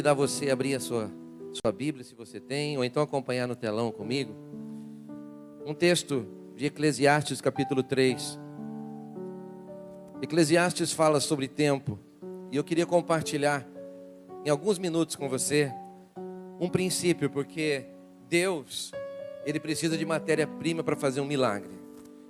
convidar você a abrir a sua Bíblia, se você tem, ou então acompanhar no telão comigo. Um texto de Eclesiastes capítulo 3. Eclesiastes fala sobre tempo. E eu queria compartilhar em alguns minutos com você um princípio, porque Deus, Ele precisa de matéria-prima para fazer um milagre.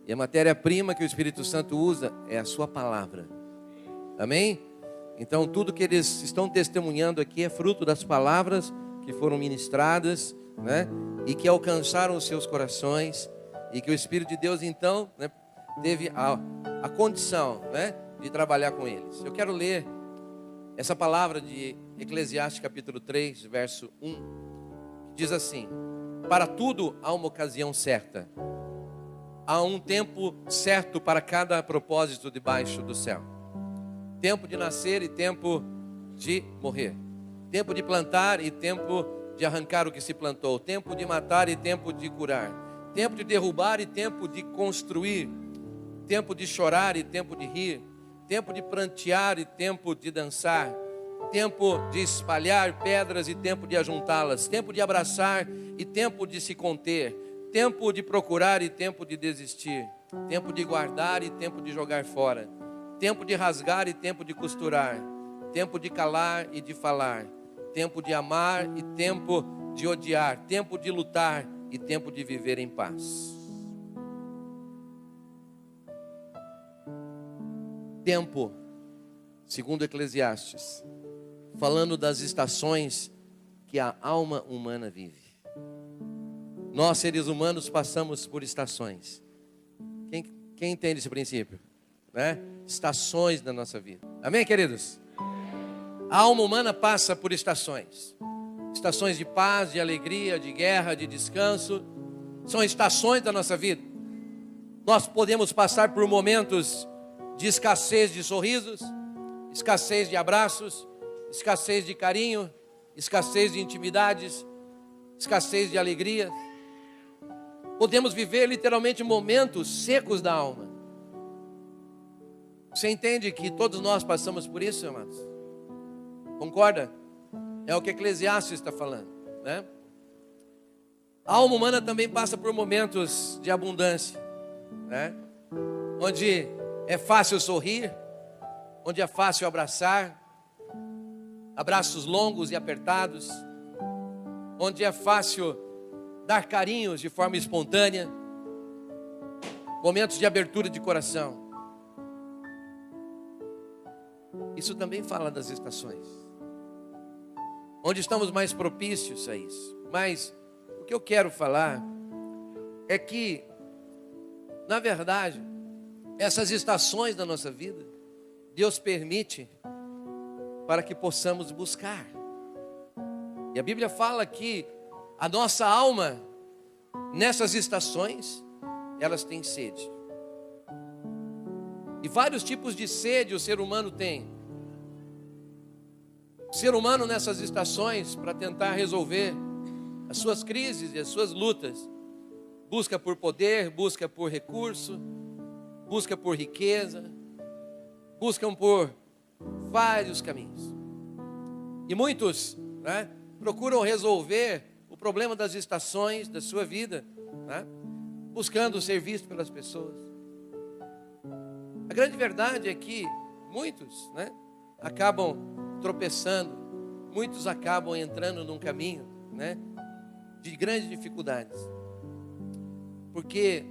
E a matéria-prima que o Espírito Santo usa é a sua palavra. Amém? Então tudo que eles estão testemunhando aqui é fruto das palavras que foram ministradas, né? E que alcançaram os seus corações. E que o Espírito de Deus então, né, teve a condição, né, de trabalhar com eles. Eu quero ler essa palavra de Eclesiastes capítulo 3, verso 1, que diz assim: para tudo há uma ocasião certa, há um tempo certo para cada propósito debaixo do céu. Tempo de nascer e tempo de morrer, tempo de plantar e tempo de arrancar o que se plantou, tempo de matar e tempo de curar, tempo de derrubar e tempo de construir, tempo de chorar e tempo de rir, tempo de prantear e tempo de dançar, tempo de espalhar pedras e tempo de ajuntá-las, tempo de abraçar e tempo de se conter, tempo de procurar e tempo de desistir, tempo de guardar e tempo de jogar fora, tempo de rasgar e tempo de costurar, tempo de calar e de falar, tempo de amar e tempo de odiar, tempo de lutar e tempo de viver em paz. Tempo, segundo Eclesiastes, falando das estações que a alma humana vive. Nós, seres humanos, passamos por estações. Quem entende esse princípio? Né? Estações da nossa vida. Amém, queridos? A alma humana passa por estações. Estações de paz, de alegria, de guerra, de descanso. São estações da nossa vida. Nós podemos passar por momentos de escassez de sorrisos, escassez de abraços, escassez de carinho, escassez de intimidades, escassez de alegria. Podemos viver literalmente momentos secos da alma. Você entende que todos nós passamos por isso, amados? Concorda? É o que Eclesiastes está falando, né? A alma humana também passa por momentos de abundância, né? Onde é fácil sorrir, onde é fácil abraçar, abraços longos e apertados, onde é fácil dar carinhos de forma espontânea, momentos de abertura de coração. Isso também fala das estações, onde estamos mais propícios a isso. Mas o que eu quero falar é que, na verdade, essas estações da nossa vida, Deus permite para que possamos buscar. E a Bíblia fala que a nossa alma, nessas estações, elas têm sede. E vários tipos de sede o ser humano tem. O ser humano nessas estações, para tentar resolver as suas crises e as suas lutas, busca por poder, busca por recurso, busca por riqueza, buscam por vários caminhos. E muitos, né, procuram resolver o problema das estações da sua vida, né, buscando ser visto pelas pessoas. A grande verdade é que muitos, né, acabam tropeçando, muitos acabam entrando num caminho, né, de grandes dificuldades, porque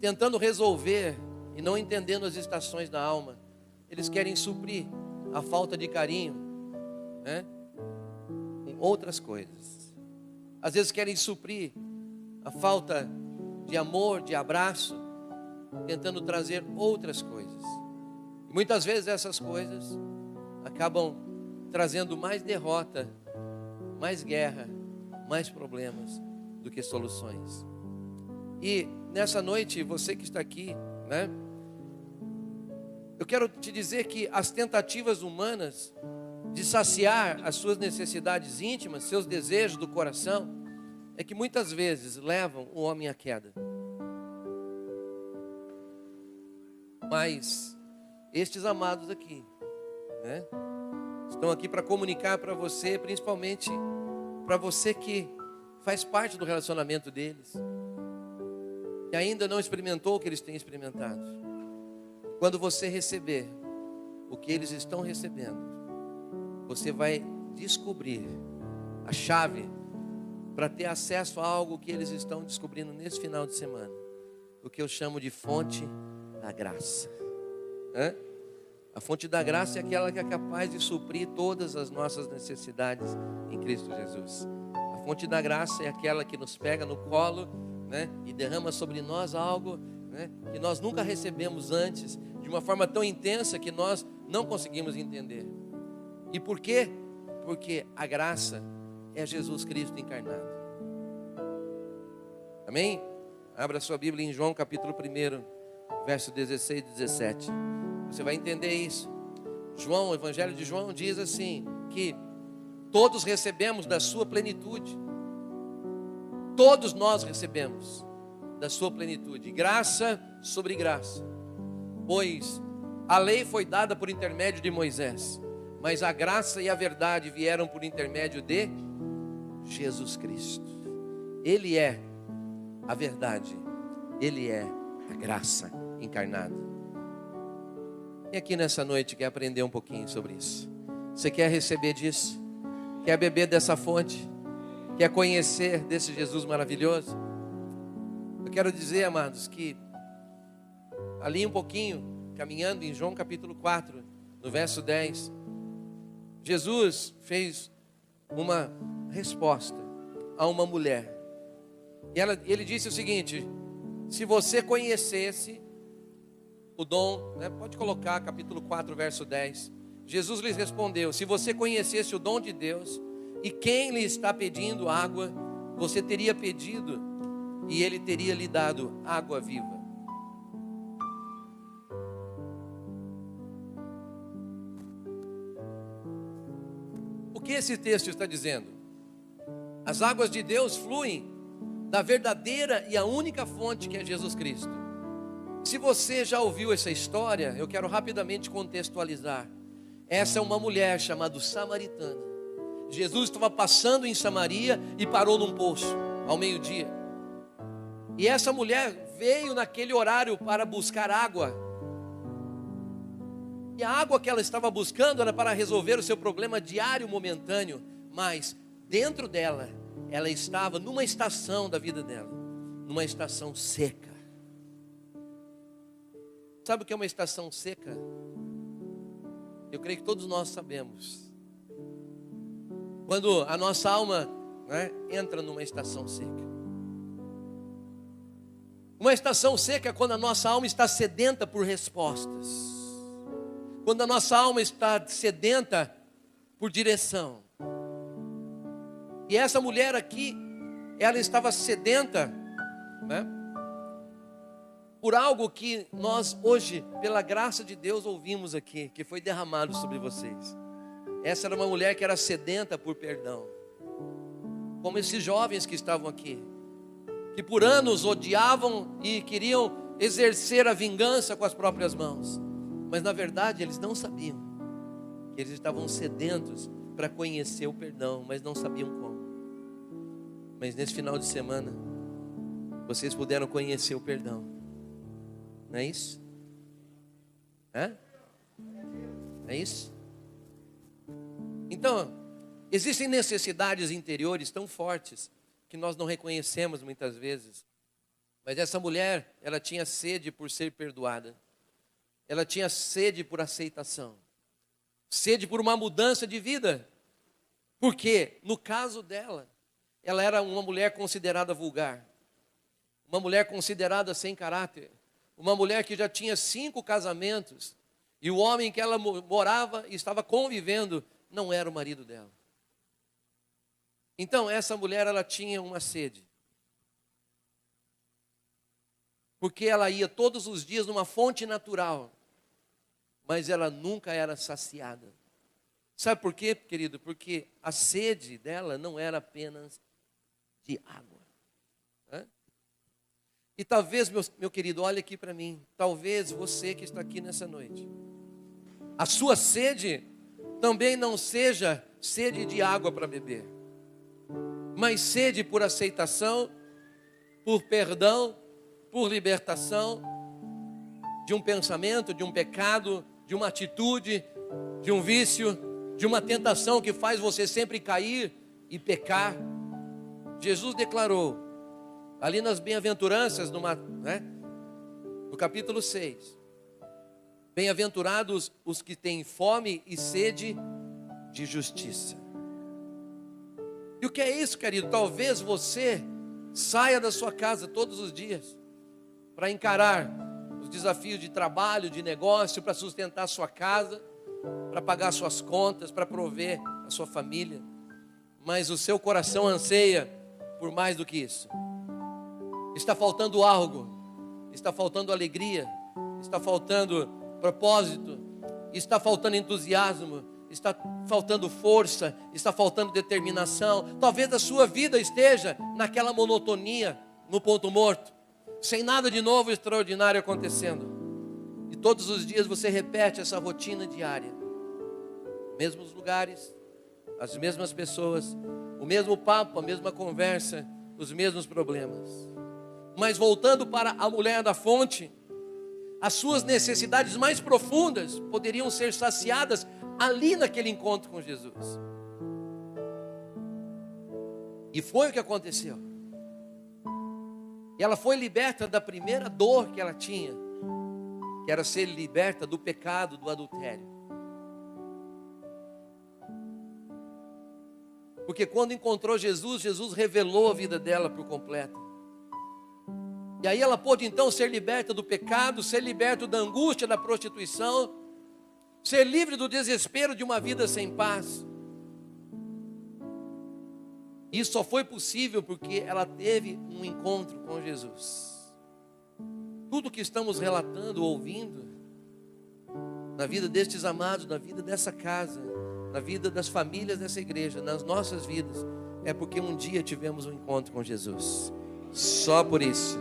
tentando resolver e não entendendo as estações da alma, eles querem suprir a falta de carinho, né, com outras coisas. Às vezes querem suprir a falta de amor, de abraço, tentando trazer outras coisas. E muitas vezes essas coisas acabam trazendo mais derrota, mais guerra, mais problemas do que soluções. E nessa noite, você que está aqui, né, eu quero te dizer que as tentativas humanas de saciar as suas necessidades íntimas, seus desejos do coração, é que muitas vezes levam o homem à queda. Mas estes amados aqui, né, estão aqui para comunicar para você, principalmente para você que faz parte do relacionamento deles, que ainda não experimentou o que eles têm experimentado. Quando você receber o que eles estão recebendo, você vai descobrir a chave para ter acesso a algo que eles estão descobrindo nesse final de semana, o que eu chamo de fonte da graça. A fonte da graça é aquela que é capaz de suprir todas as nossas necessidades em Cristo Jesus. A fonte da graça é aquela que nos pega no colo, e derrama sobre nós algo, que nós nunca recebemos antes, de uma forma tão intensa que nós não conseguimos entender. E por quê? Porque a graça é Jesus Cristo encarnado. Amém? Abra sua Bíblia em João capítulo 1, verso 16 e 17. Você vai entender isso. João, o Evangelho de João diz assim, que todos recebemos da sua plenitude. Todos nós recebemos da sua plenitude, graça sobre graça. Pois a lei foi dada por intermédio de Moisés, mas a graça e a verdade vieram por intermédio de Jesus Cristo. Ele é a verdade, Ele é a graça encarnada. Quem aqui nessa noite quer aprender um pouquinho sobre isso? Você quer receber disso? Quer beber dessa fonte? Quer conhecer desse Jesus maravilhoso? Eu quero dizer, amados, que ali um pouquinho, caminhando em João capítulo 4, no verso 10, Jesus fez uma resposta a uma mulher. E ele disse o seguinte: se você conhecesse o dom, pode colocar capítulo 4, verso 10. Jesus lhes respondeu: se você conhecesse o dom de Deus e quem lhe está pedindo água, você teria pedido e ele teria lhe dado água viva. O que esse texto está dizendo? As águas de Deus fluem da verdadeira e a única fonte, que é Jesus Cristo. Se você já ouviu essa história, eu quero rapidamente contextualizar. Essa é uma mulher chamada samaritana. Jesus estava passando em Samaria e parou num poço ao meio-dia. E essa mulher veio naquele horário para buscar água. E a água que ela estava buscando era para resolver o seu problema diário momentâneo, mas dentro dela, ela estava numa estação da vida dela, numa estação seca. Sabe o que é uma estação seca? Eu creio que todos nós sabemos. Quando a nossa alma entra numa estação seca. Uma estação seca é quando a nossa alma está sedenta por respostas. Quando a nossa alma está sedenta por direção. E essa mulher aqui, ela estava sedenta, por algo que nós hoje, pela graça de Deus, ouvimos aqui, que foi derramado sobre vocês. Essa era uma mulher que era sedenta por perdão. Como esses jovens que estavam aqui, que por anos odiavam e queriam exercer a vingança com as próprias mãos. Mas na verdade eles não sabiam que eles estavam sedentos para conhecer o perdão, mas não sabiam como. Mas nesse final de semana, vocês puderam conhecer o perdão. Não é isso? É isso? Então, existem necessidades interiores tão fortes que nós não reconhecemos muitas vezes. Mas essa mulher, ela tinha sede por ser perdoada. Ela tinha sede por aceitação. Sede por uma mudança de vida. Porque, no caso dela, ela era uma mulher considerada vulgar. Uma mulher considerada sem caráter. Uma mulher que já tinha 5 casamentos. E o homem que ela morava e estava convivendo não era o marido dela. Então, essa mulher, ela tinha uma sede. Porque ela ia todos os dias numa fonte natural. Mas ela nunca era saciada. Sabe por quê, querido? Porque a sede dela não era apenas de água. E talvez, meu querido, olhe aqui para mim. Talvez você que está aqui nessa noite, a sua sede também não seja sede de água para beber, mas sede por aceitação, por perdão, por libertação de um pensamento, de um pecado, de uma atitude, de um vício, de uma tentação que faz você sempre cair e pecar. Jesus declarou, ali nas bem-aventuranças, no capítulo 6, bem-aventurados os que têm fome e sede de justiça. E o que é isso, querido? Talvez você saia da sua casa todos os dias para encarar os desafios de trabalho, de negócio, para sustentar a sua casa, para pagar suas contas, para prover a sua família. Mas o seu coração anseia por mais do que isso. Está faltando algo, está faltando alegria, está faltando propósito, está faltando entusiasmo, está faltando força, está faltando determinação. Talvez a sua vida esteja naquela monotonia, no ponto morto, sem nada de novo extraordinário acontecendo. E todos os dias você repete essa rotina diária, mesmos lugares, as mesmas pessoas, o mesmo papo, a mesma conversa, os mesmos problemas. Mas voltando para a mulher da fonte, as suas necessidades mais profundas poderiam ser saciadas ali naquele encontro com Jesus. E foi o que aconteceu. E ela foi liberta da primeira dor que ela tinha, que era ser liberta do pecado, do adultério. Porque quando encontrou Jesus, Jesus revelou a vida dela por completo. E aí ela pôde então ser liberta do pecado, ser liberta da angústia da prostituição, ser livre do desespero de uma vida sem paz. Isso só foi possível porque ela teve um encontro com Jesus. Tudo que estamos relatando, ouvindo, na vida destes amados, na vida dessa casa, na vida das famílias dessa igreja, nas nossas vidas, é porque um dia tivemos um encontro com Jesus. Só por isso.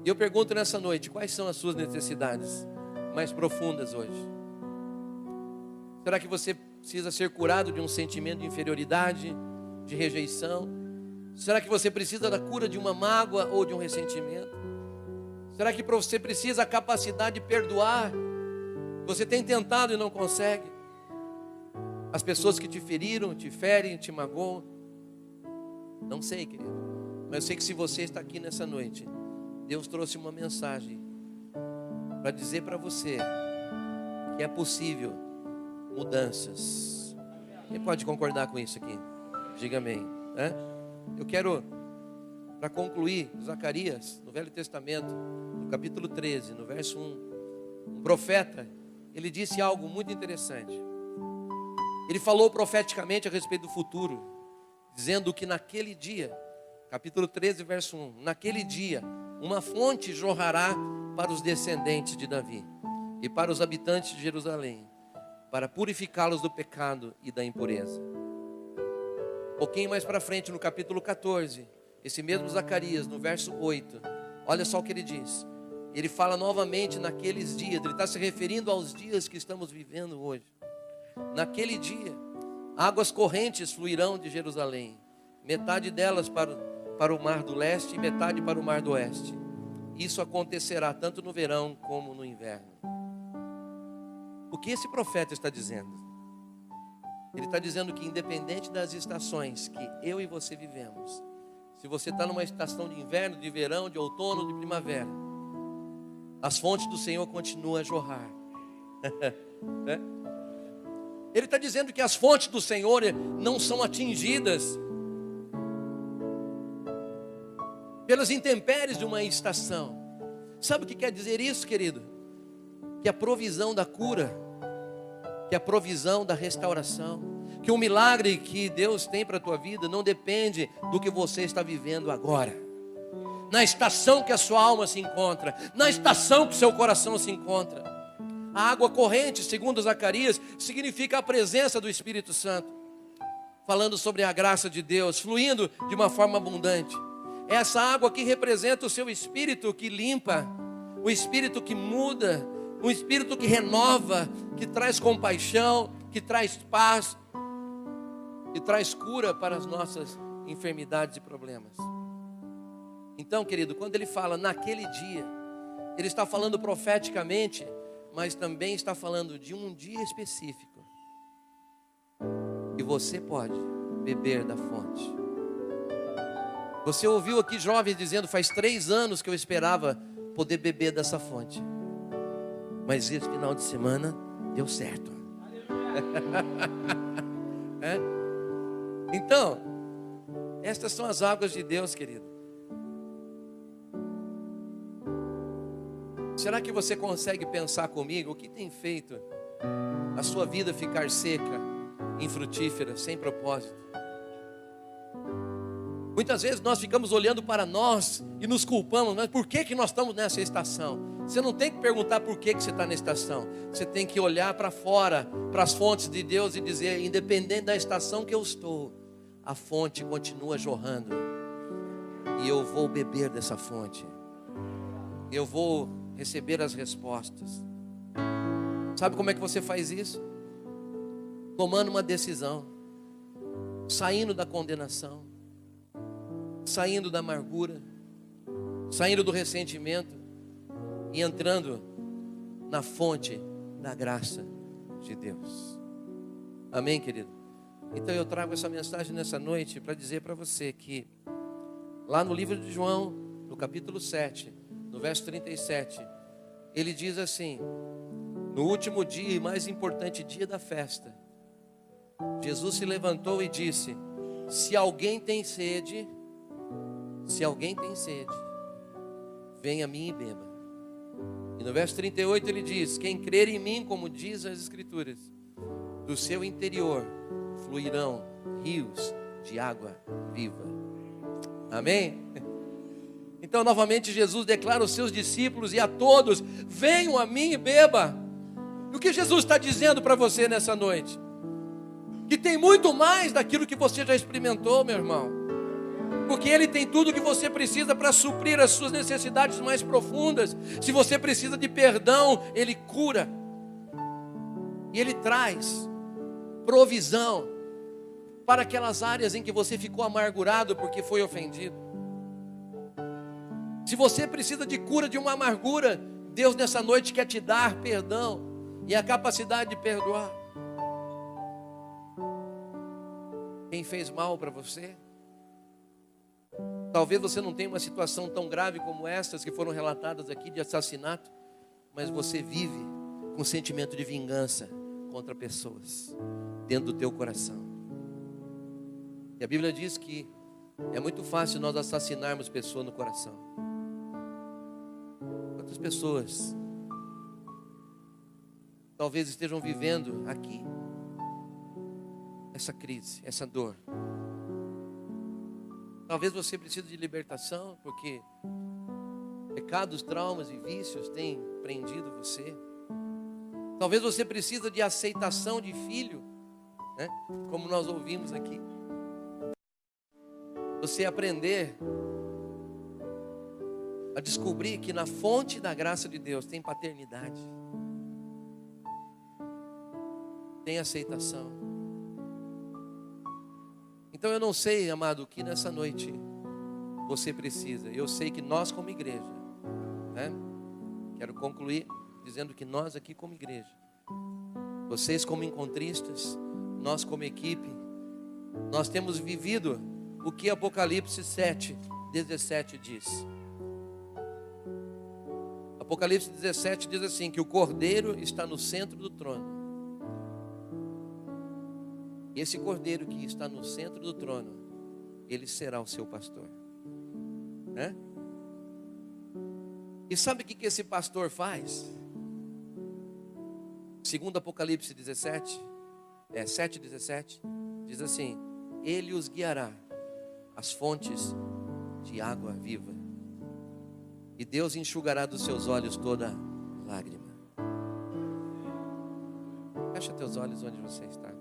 E eu pergunto nessa noite, quais são as suas necessidades mais profundas hoje? Será que você precisa ser curado de um sentimento de inferioridade, de rejeição? Será que você precisa da cura de uma mágoa ou de um ressentimento? Será que você precisa a capacidade de perdoar? Você tem tentado e não consegue? As pessoas que te feriram, te ferem, te magoam? Não sei, querido. Mas eu sei que se você está aqui nessa noite, Deus trouxe uma mensagem para dizer para você que é possível mudanças. Quem pode concordar com isso aqui? Diga amém. Eu quero, para concluir, Zacarias, no Velho Testamento, no capítulo 13, no verso 1, um profeta, ele disse algo muito interessante. Ele falou profeticamente a respeito do futuro, dizendo que naquele dia, capítulo 13, verso 1, naquele dia, uma fonte jorrará para os descendentes de Davi e para os habitantes de Jerusalém, para purificá-los do pecado e da impureza. Um pouquinho mais para frente, no capítulo 14, esse mesmo Zacarias, no verso 8, olha só o que ele diz. Ele fala novamente naqueles dias, ele está se referindo aos dias que estamos vivendo hoje. Naquele dia, águas correntes fluirão de Jerusalém, metade delas para o mar do leste e metade para o mar do oeste. Isso acontecerá tanto no verão como no inverno. O que esse profeta está dizendo? Ele está dizendo que independente das estações que eu e você vivemos, se você está numa estação de inverno, de verão, de outono, de primavera, as fontes do Senhor continuam a jorrar. Ele está dizendo que as fontes do Senhor não são atingidas pelas intempéries de uma estação. Sabe o que quer dizer isso, querido? Que a provisão da cura, que a provisão da restauração, que o milagre que Deus tem para a tua vida não depende do que você está vivendo agora, na estação que a sua alma se encontra, na estação que o seu coração se encontra. A água corrente, segundo Zacarias, significa a presença do Espírito Santo, falando sobre a graça de Deus, fluindo de uma forma abundante. Essa água que representa o seu Espírito que limpa, o Espírito que muda, um Espírito que renova, que traz compaixão, que traz paz, que traz cura para as nossas enfermidades e problemas. Então, querido, quando ele fala naquele dia, ele está falando profeticamente, mas também está falando de um dia específico. E você pode beber da fonte. Você ouviu aqui jovens dizendo, faz 3 anos que eu esperava poder beber dessa fonte. Mas esse final de semana deu certo. É? Então, estas são as águas de Deus, querido. Será que você consegue pensar comigo o que tem feito a sua vida ficar seca, infrutífera, sem propósito? Muitas vezes nós ficamos olhando para nós e nos culpamos, mas por que nós estamos nessa estação? Você não tem que perguntar por que você está na estação. Você tem que olhar para fora, para as fontes de Deus e dizer, independente da estação que eu estou, a fonte continua jorrando. E eu vou beber dessa fonte. Eu vou receber as respostas. Sabe como é que você faz isso? Tomando uma decisão, saindo da condenação, saindo da amargura, saindo do ressentimento e entrando na fonte da graça de Deus. Amém, querido? Então eu trago essa mensagem nessa noite para dizer para você que lá no livro de João, no capítulo 7, no verso 37, ele diz assim: no último dia e mais importante dia da festa, Jesus se levantou e disse: se alguém tem sede, venha a mim e beba. E no verso 38 ele diz: quem crer em mim, como diz as Escrituras, do seu interior fluirão rios de água viva. Amém? Então novamente Jesus declara aos seus discípulos e a todos: venham a mim e beba. E o que Jesus está dizendo para você nessa noite? Que tem muito mais daquilo que você já experimentou, meu irmão. Porque Ele tem tudo que você precisa para suprir as suas necessidades mais profundas. Se você precisa de perdão, Ele cura. E Ele traz provisão para aquelas áreas em que você ficou amargurado porque foi ofendido. Se você precisa de cura de uma amargura, Deus nessa noite quer te dar perdão e a capacidade de perdoar. Quem fez mal para você? Talvez você não tenha uma situação tão grave como essas que foram relatadas aqui de assassinato, mas você vive com sentimento de vingança contra pessoas dentro do teu coração. E a Bíblia diz que é muito fácil nós assassinarmos pessoas no coração. Quantas pessoas talvez estejam vivendo aqui essa crise, essa dor? Talvez você precise de libertação, porque pecados, traumas e vícios têm prendido você. Talvez você precise de aceitação de filho, né? Como nós ouvimos aqui. Você aprender a descobrir que na fonte da graça de Deus tem paternidade, tem aceitação. Então eu não sei, amado, o que nessa noite você precisa. Eu sei que nós como igreja, né? Quero concluir dizendo que nós aqui como igreja, vocês como encontristas, nós como equipe, nós temos vivido o que Apocalipse 7:17 diz. Apocalipse 17 diz assim, que o Cordeiro está no centro do trono. Esse Cordeiro que está no centro do trono, ele será o seu pastor, né? E sabe o que esse pastor faz? Segundo Apocalipse 7:17, diz assim: ele os guiará às fontes de água viva, e Deus enxugará dos seus olhos toda lágrima. Fecha teus olhos onde você está.